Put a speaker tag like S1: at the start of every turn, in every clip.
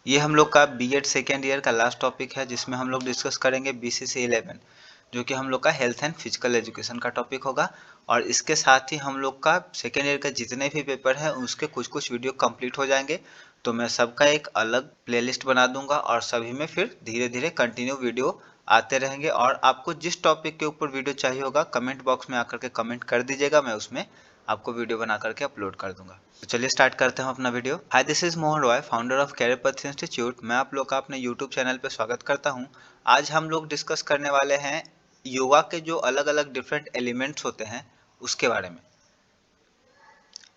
S1: ये हम लोग का बीएड सेकेंड ईयर का लास्ट टॉपिक है, जिसमें हम लोग डिस्कस करेंगे बीसीसी 11, जो कि हम लोग का हेल्थ एंड फिजिकल एजुकेशन का टॉपिक होगा। और इसके साथ ही हम लोग का सेकेंड ईयर का जितने भी पेपर हैं उसके कुछ कुछ वीडियो कंप्लीट हो जाएंगे। तो मैं सबका एक अलग प्लेलिस्ट बना दूंगा और सभी में फिर धीरे धीरे कंटिन्यू वीडियो आते रहेंगे। और आपको जिस टॉपिक के ऊपर वीडियो चाहिए होगा कमेंट बॉक्स में आकर के कमेंट कर दीजिएगा, मैं उसमें आपको वीडियो बना करके अपलोड कर दूंगा। तो चलिए स्टार्ट करते हैं अपना video. Hi, this is Mohan Roy, founder of Career Path Institute. मैं आप लोग का अपने यूट्यूब चैनल पे स्वागत करता हूं। आज हम लोग डिस्कस करने वाले हैं योगा के जो अलग अलग डिफरेंट एलिमेंट्स होते हैं उसके बारे में।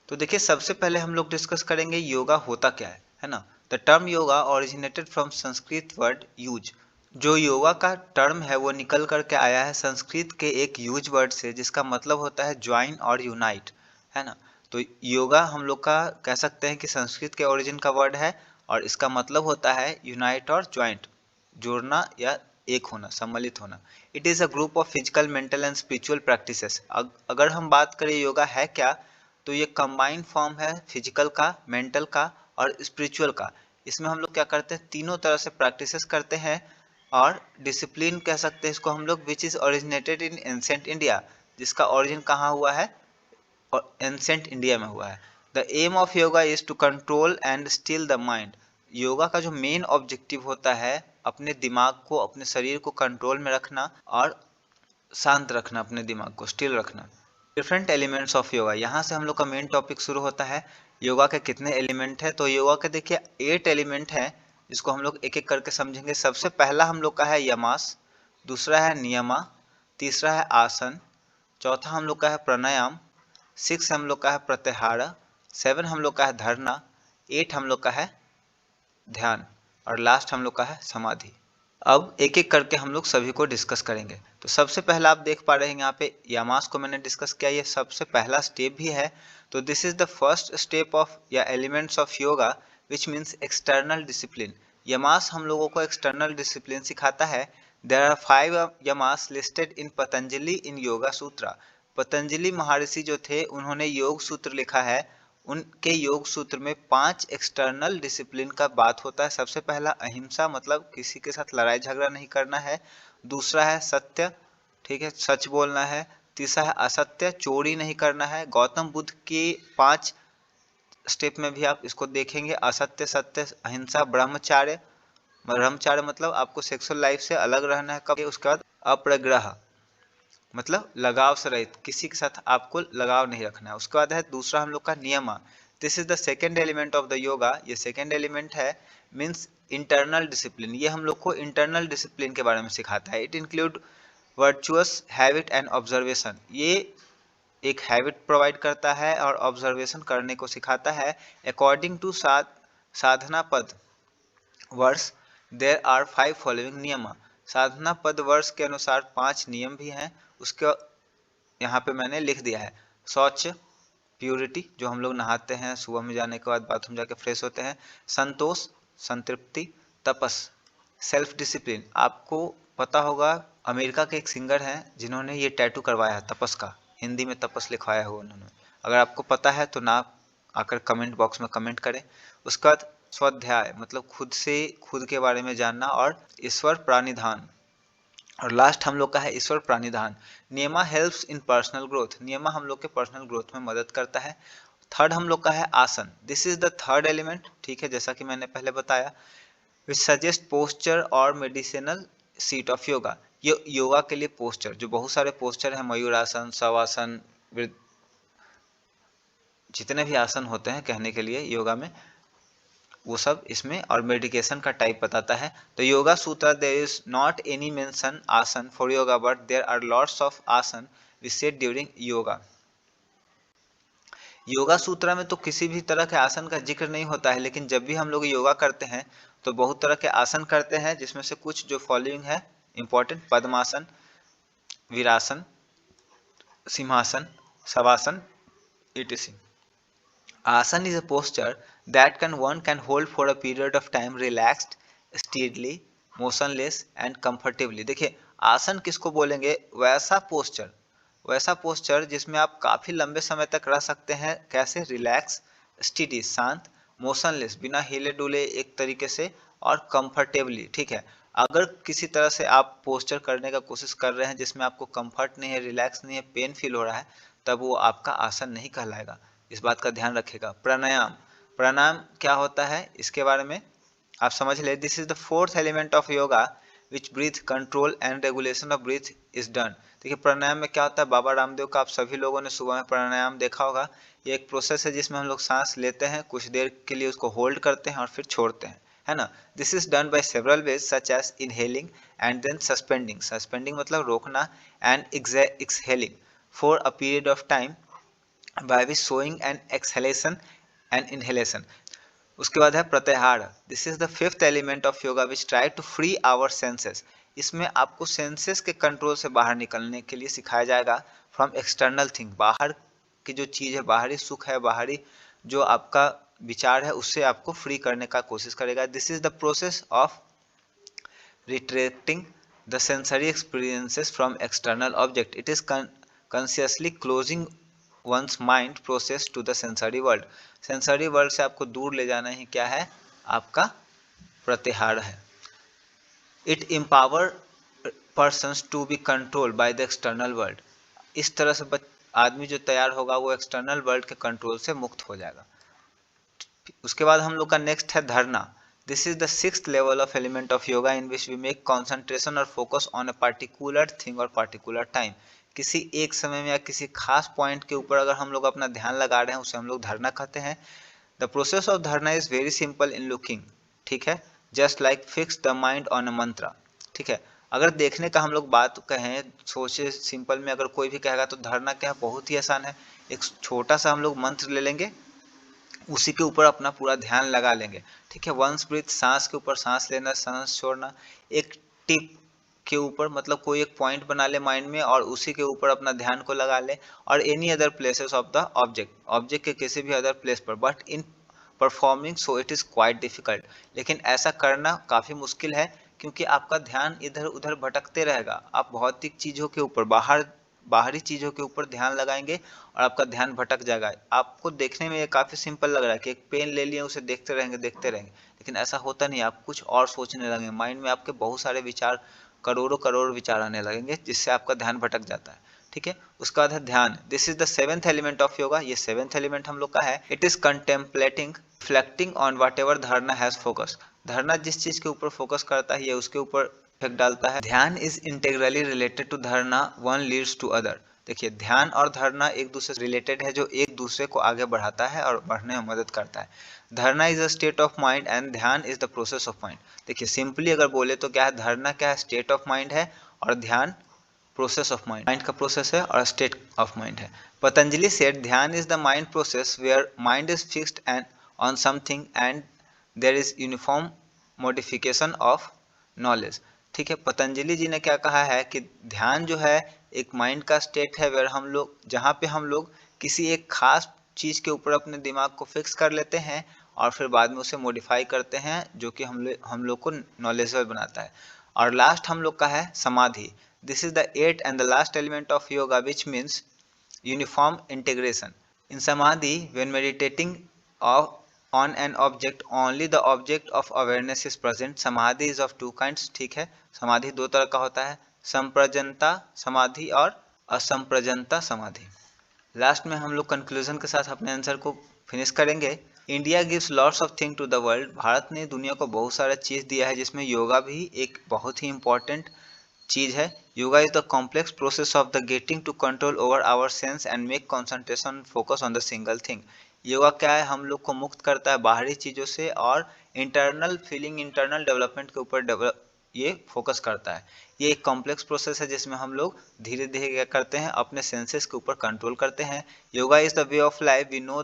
S1: तो देखिए, सबसे पहले हम लोग डिस्कस करेंगे योगा होता क्या है ना। The term yoga originated from Sanskrit word use. जो योगा का टर्म है वो निकल करके आया है संस्कृत के एक यूज वर्ड से, जिसका मतलब होता है ज्वाइन और यूनाइट, है ना। तो योगा हम लोग का कह सकते हैं कि संस्कृत के ओरिजिन का वर्ड है और इसका मतलब होता है यूनाइट और ज्वाइंट, जोड़ना या एक होना, सम्मिलित होना। It is a group of physical, mental and spiritual practices. अगर हम बात करें योगा है क्या, तो ये कंबाइंड फॉर्म है फिजिकल का, मेंटल का और स्पिरिचुअल का। इसमें हम लोग क्या करते हैं, तीनों तरह से प्रैक्टिसेस करते हैं। और डिसिप्लिन कह सकते हैं इसको हम लोग, which is originated in ancient India, जिसका ओरिजिन कहाँ हुआ है, और एंसेंट इंडिया में हुआ है। The aim of yoga is to control and still the mind. Yoga का जो मेन ऑब्जेक्टिव होता है, अपने दिमाग को, अपने शरीर को कंट्रोल में रखना और शांत रखना, अपने दिमाग को स्टिल रखना। डिफरेंट एलिमेंट्स ऑफ योगा, यहाँ से हम लोग का मेन टॉपिक शुरू होता है। योगा के कितने एलिमेंट है, तो योगा के देखिए 8 एलिमेंट है, जिसको हम लोग एक एक करके समझेंगे। सबसे पहला हम लोग का है यमास, दूसरा है नियमा, तीसरा है आसन, चौथा हम लोग का है प्राणायाम, 6 हम लोग का है प्रत्याहार, 7 हम लोग का है धरना, 8 हम लोग का है ध्यान और लास्ट हम लोग का है समाधि। अब एक एक करके हम लोग सभी को डिस्कस करेंगे। तो सबसे पहला आप देख पा रहे हैं यहाँ पे यामास को मैंने डिस्कस किया, ये सबसे पहला स्टेप भी है। तो this is the first step of या elements of yoga, which means external discipline. Yamas हम लोगों को एक्सटर्नल डिसिप्लिन सिखाता है। There are 5 yamas listed in Patanjali in yoga sutra. Patanjali Maharshi जो थे उन्होंने योग सूत्र लिखा है। उनके योग सूत्र में 5 एक्सटर्नल डिसिप्लिन का बात होता है। सबसे पहला अहिंसा, मतलब किसी के साथ लड़ाई झगड़ा नहीं करना है। दूसरा है सत्य, ठीक है, सच बोलना है। तीसरा है असत्य, चोरी नहीं करना है। गौतम बुद्ध की 5 स्टेप में भी आप इसको देखेंगे, असत्य, सत्य, अहिंसा, ब्रह्मचार्य। ब्रह्मचार्य मतलब आपको सेक्सुअल लाइफ से अलग रहना है। कब? उसके बाद अप्रग्रह, मतलब लगाव से रहित, किसी के साथ आपको लगाव नहीं रखना है। उसके बाद है दूसरा हम लोग का नियमा। This is the second element of the yoga. ये सेकेंड एलिमेंट है, मीन्स इंटरनल डिसिप्लिन। ये हम लोग को इंटरनल डिसिप्लिन के बारे में सिखाता है। It include virtuous habit and observation. ये एक हैबिट प्रोवाइड करता है और ऑब्जर्वेशन करने को सिखाता है। अकॉर्डिंग टू साधना पद वर्ष देर आर 5 फॉलोइंग नियम। साधना पद वर्ष के अनुसार 5 नियम भी हैं। उसके यहाँ पे मैंने लिख दिया है। शौच, प्यूरिटी, जो हम लोग नहाते हैं सुबह में, जाने के बाद बाथरूम जाके फ्रेश होते हैं। संतोष, संतृप्ति। तपस, सेल्फ डिसिप्लिन। आपको पता होगा अमेरिका के एक सिंगर हैं जिन्होंने ये टैटू करवाया है तपस का, हिंदी में तपस लिखवाया है उन्होंने। अगर आपको पता है तो ना आकर कमेंट बॉक्स में कमेंट करें। उसके बाद स्वाध्याय, मतलब खुद से खुद के बारे में जानना। और ईश्वर प्राणिधान, और लास्ट हम लोग का है ईश्वर प्राणिधान। नियमा हेल्प्स इन पर्सनल ग्रोथ। नियमा हम लोग के पर्सनल ग्रोथ में मदद करता है। थर्ड हम लोग का है आसन। This is the third element, ठीक है, जैसा कि मैंने पहले बताया, विच सजेस्ट पोस्चर और मेडिसिनल सीट ऑफ योगा। ये योगा के लिए पोस्चर, जो बहुत सारे पोस्चर हैं, मयूरासन, शवासन, जितने भी आसन होते हैं कहने के लिए योगा में, वो सब इसमें, और मेडिकेशन का टाइप बताता है। तो yoga sutra, there is not any mention asan for yoga, but there are lots of asan we said during yoga. Yoga sutra में तो किसी भी तरह के आसन का जिक्र नहीं होता है, लेकिन जब भी हम लोग योगा करते हैं तो बहुत तरह के आसन करते हैं, जिसमें से कुछ जो फॉलोइंग है इंपॉर्टेंट: पद्मासन, वीरासन, सिंहासन, shavasana, etc. Asan is a posture that one can hold for a period of time, relaxed, steadily, motionless and comfortably. देखिए, आसन किसको बोलेंगे? वैसा पोस्चर जिसमें आप काफी लंबे समय तक रह सकते हैं। कैसे? रिलैक्स, स्टेडी, शांत, मोशनलेस, बिना हिले डुले एक तरीके से, और कंफर्टेबली, ठीक है। अगर किसी तरह से आप पोस्चर करने का कोशिश कर रहे हैं जिसमें आपको कंफर्ट नहीं है, रिलैक्स नहीं है, पेन फील हो रहा है, तब वो आपका आसन नहीं कहलाएगा। इस बात का ध्यान रखिएगा। प्राणायाम, प्राणायाम क्या होता है इसके बारे में आप समझ ले। This is the fourth element of yoga which breath control and regulation of breath is done. देखिए प्राणायाम में क्या होता है, बाबा रामदेव का आप सभी लोगों ने सुबह में प्राणायाम देखा होगा। ये एक प्रोसेस है जिसमें हम लोग सांस लेते हैं, कुछ देर के लिए उसको होल्ड करते हैं और फिर छोड़ते हैं, है ना। This is done by several ways such as inhaling and then suspending, suspending मतलब रोकना, and exhaling for a period of time by which showing an exhalation and inhalation. उसके बाद है प्रत्याहार। This is the fifth element of yoga which try to free our senses. इसमें आपको senses के control से बाहर निकलने के लिए सिखाया जाएगा फ्रॉम एक्सटर्नल थिंग, बाहर की जो चीज़ है, बाहरी सुख है, बाहरी जो आपका विचार है, उससे आपको फ्री करने का कोशिश करेगा। This is the process of retracting the sensory experiences from external object. It is consciously closing one's mind process to the sensory world। Sensory world से आपको दूर ले जाना ही क्या है, आपका प्रत्याहार है। It empower persons to be controlled by the external world। इस तरह से आदमी जो तैयार होगा वो एक्सटर्नल वर्ल्ड के कंट्रोल से मुक्त हो जाएगा। उसके बाद हम लोग का नेक्स्ट है dharana. This is the sixth level of element of yoga in which we make concentration और focus on a particular thing और पार्टिकुलर टाइम। किसी एक समय में या किसी खास पॉइंट के ऊपर अगर हम लोग अपना ध्यान लगा रहे हैं, उसे हम लोग धरना कहते हैं। द प्रोसेस ऑफ धरना is very simple in looking, ठीक है, just like fix the mind on a मंत्र, ठीक है। अगर देखने का हम लोग बात कहें, सोचे सिंपल में अगर कोई भी कहेगा तो धरना क्या है, बहुत ही आसान है। एक छोटा सा हम लोग मंत्र ले लेंगे, उसी के ऊपर अपना पूरा ध्यान लगा लेंगे, ठीक है। वंस ब्रीथ, सांस के ऊपर सांस लेना, सांस छोड़ना। एक टिप के ऊपर मतलब कोई एक पॉइंट बना ले माइंड में और उसी के ऊपर अपना ध्यान को लगा ले, और any other places of the object, object के किसी भी अदर प्लेस पर, but in performing so it is quite difficult. लेकिन ऐसा करना काफ़ी मुश्किल है क्योंकि आपका ध्यान इधर उधर भटकते रहेगा। आप भौतिक चीज़ों के ऊपर, बाहरी चीज़ों के ऊपर ध्यान लगाएंगे और आपका ध्यान भटक जाएगा। आपको देखने में ये काफ़ी सिंपल लग रहा है कि एक पेन ले लिए, उसे देखते रहेंगे, लेकिन ऐसा होता नहीं। आप कुछ और सोचने लगेंगे, माइंड में आपके बहुत सारे विचार, करोड़ों करोड़ विचार आने लगेंगे, जिससे आपका ध्यान भटक जाता है, ठीक है। उसका बाद है ध्यान। This is the seventh element of yoga. ये सेवेंथ एलिमेंट हम लोग का है। It is contemplating, reflecting on what ever धरना हैज फोकस। धरना जिस चीज के ऊपर फोकस करता है, ये उसके ऊपर इफेक्ट डालता है। ध्यान इज इंटेग्रली रिलेटेड टू धरना, वन लीड्स टू अदर। देखिए ध्यान और धरना एक दूसरे से रिलेटेड है, जो एक दूसरे को आगे बढ़ाता है और बढ़ने में मदद करता है। Dharana is a state of mind and dhyana is the process of mind. देखिए सिंपली अगर बोले तो क्या है, धरना क्या है, स्टेट ऑफ माइंड है, और ध्यान प्रोसेस ऑफ माइंड, माइंड का प्रोसेस है और स्टेट ऑफ माइंड है। Patanjali said dhyana is the mind process where mind is fixed and on something and there is uniform modification of knowledge, ठीक है। पतंजलि जी ने क्या कहा है कि ध्यान जो है एक माइंड का स्टेट है वेयर हम लोग, जहाँ पे हम लोग किसी एक खास चीज़ के ऊपर अपने दिमाग को फिक्स कर लेते हैं और फिर बाद में उसे मॉडिफाई करते हैं, जो कि हम लोग को नॉलेजेबल बनाता है। और लास्ट हम लोग का है samadhi. This is the eight and the last element of yoga which means uniform integration. In samadhi when meditating on an object only the object of awareness is present। समाधि is of two kinds, ठीक है। समाधि दो तरह का होता है, संप्रजनता समाधि और असंप्रजनता समाधि। लास्ट में हम लोग कंक्लूजन के साथ अपने आंसर को फिनिश करेंगे। India gives lots of thing to the world. Bharat ने दुनिया को बहुत सारा चीज़ दिया है, जिसमें योगा भी एक बहुत ही इंपॉर्टेंट चीज़ है। Yoga is the complex process of the getting to control over our sense and make concentration focus on the single thing. Yoga क्या है, हम लोग को मुक्त करता है बाहरी चीज़ों से और इंटरनल फीलिंग, इंटरनल डेवलपमेंट के ऊपर ये फोकस करता है। ये एक कॉम्प्लेक्स प्रोसेस है जिसमें हम लोग धीरे धीरे क्या करते हैं, अपने सेंसेस के ऊपर कंट्रोल करते हैं। Yoga is the way of life we know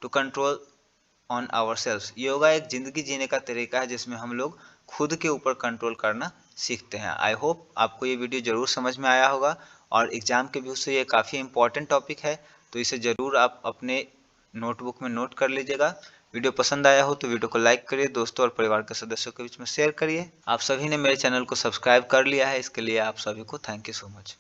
S1: to control on our self. Yoga एक ज़िंदगी जीने का तरीका है जिसमें हम लोग खुद के ऊपर कंट्रोल करना सीखते हैं। आई होप आपको ये वीडियो ज़रूर समझ में आया होगा और एग्ज़ाम के व्यू से ये काफ़ी इंपॉर्टेंट टॉपिक है, तो इसे ज़रूर आप अपने नोटबुक में नोट कर लीजिएगा। वीडियो पसंद आया हो तो वीडियो को लाइक करिए, दोस्तों और परिवार के सदस्यों के बीच में शेयर करिए। आप सभी ने मेरे चैनल को सब्सक्राइब कर लिया है, इसके लिए आप सभी को थैंक यू सो मच।